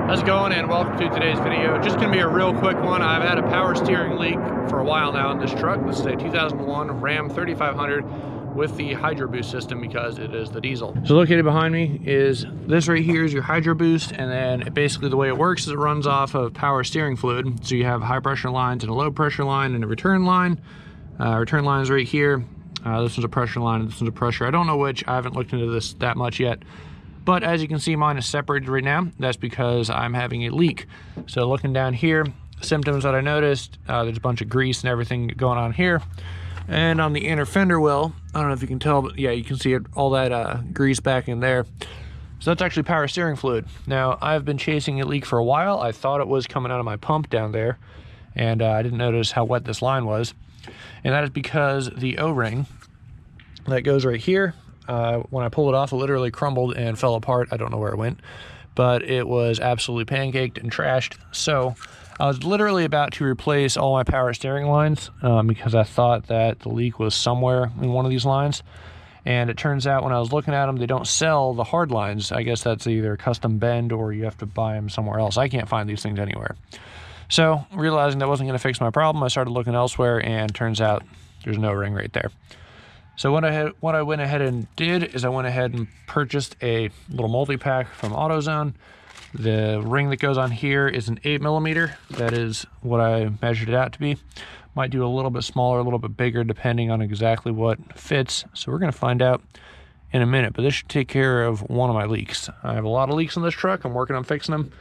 How's it going, and welcome to today's video. Just gonna be a real quick one. I've had a power steering leak for a while now in this truck. This is a 2001 Ram 3500 with the Hydroboost system because it is the diesel. So located behind me is this right here is your Hydroboost, and then basically the way it works is it runs off of power steering fluid. So you have high pressure lines and a low pressure line and a return line. Return line is right here. This one's a pressure line and this one's a pressure. I don't know which. I haven't looked into this that much yet. But as you can see, mine is separated right now. That's because I'm having a leak. So looking down here, symptoms that I noticed, there's a bunch of grease and everything going on here. And on the inner fender well, I don't know if you can tell, but yeah, you can see it, all that grease back in there. So that's actually power steering fluid. Now, I've been chasing a leak for a while. I thought it was coming out of my pump down there, and I didn't notice how wet this line was. And that is because the O-ring that goes right here, when I pulled it off, it literally crumbled and fell apart. I don't know where it went, but it was absolutely pancaked and trashed. So I was literally about to replace all my power steering lines because I thought that the leak was somewhere in one of these lines. And it turns out when I was looking at them, they don't sell the hard lines. I guess that's either custom bend or you have to buy them somewhere else. I can't find these things anywhere. So realizing that wasn't going to fix my problem, I started looking elsewhere, and turns out there's no ring right there. So what I went ahead and did is I went ahead and purchased a little multi-pack from AutoZone. The ring that goes on here is an 8mm. That is what I measured it out to be. Might do a little bit smaller, a little bit bigger, depending on exactly what fits. So we're gonna find out in a minute, but this should take care of one of my leaks. I have a lot of leaks in this truck. I'm working on fixing them.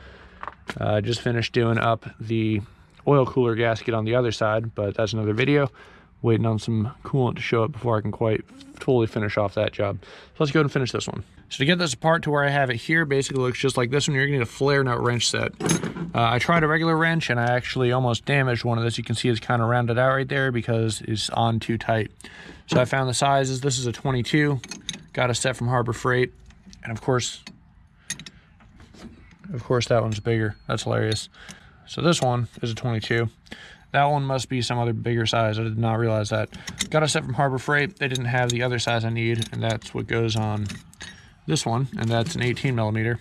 I just finished doing up the oil cooler gasket on the other side, but that's another video. Waiting on some coolant to show up before I can quite totally finish off that job. So let's go ahead and finish this one. So to get this apart to where I have it here, basically looks just like this one. You're gonna need a flare nut wrench set. I tried a regular wrench and I actually almost damaged one of this. You can see it's kind of rounded out right there because it's on too tight. So I found the sizes. This is a 22, got a set from Harbor Freight. And of course that one's bigger. That's hilarious. So this one is a 22. That one must be some other bigger size. I did not realize that. Got a set from Harbor Freight. They didn't have the other size I need, and that's what goes on this one, and that's an 18mm.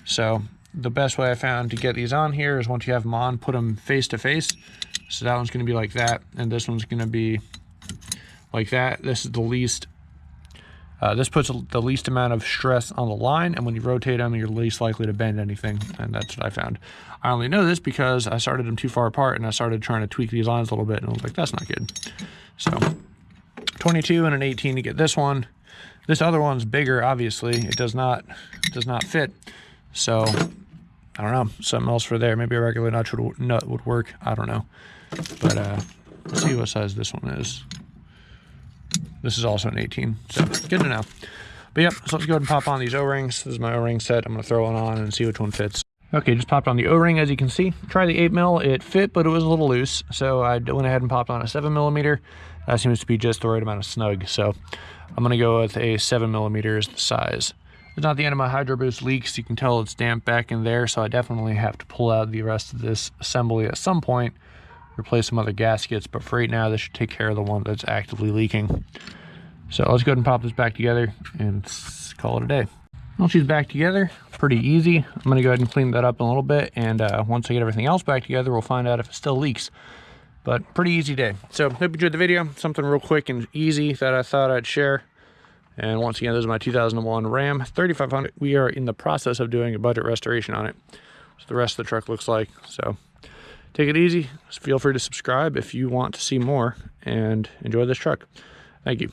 So the best way I found to get these on here is once you have them on, put them face to face. So that one's gonna be like that, and this one's gonna be like that. This is the least, this puts the least amount of stress on the line, and when you rotate them, you're least likely to bend anything, and that's what I found. I only know this because I started them too far apart, and I started trying to tweak these lines a little bit, and I was like, that's not good. So 22 and an 18 to get this one. This other one's bigger, obviously. It does not fit. So I don't know, something else for there. Maybe a regular nut would work. I don't know. But let's see what size this one is. This is also an 18, so good to know. But yep, so let's go ahead and pop on these O-rings. This is my O-ring set. I'm gonna throw it on and see which one fits. Okay, just popped on the O-ring, as you can see. Try the 8mm, it fit, but it was a little loose. So I went ahead and popped on a 7mm. That seems to be just the right amount of snug. So I'm gonna go with a 7mm as the size. It's not the end of my Hydroboost leaks. You can tell it's damp back in there, so I definitely have to pull out the rest of this assembly at some point, replace some other gaskets, but for right now, this should take care of the one that's actively leaking. So let's go ahead and pop this back together and call it a day. Once she's back together, pretty easy. I'm gonna go ahead and clean that up in a little bit, and once I get everything else back together, we'll find out if it still leaks. But pretty easy day. So hope you enjoyed the video. Something real quick and easy that I thought I'd share. And once again, this is my 2001 Ram 3500. We are in the process of doing a budget restoration on it. So the rest of the truck looks like. So take it easy. Feel free to subscribe if you want to see more, and enjoy this truck. Thank you.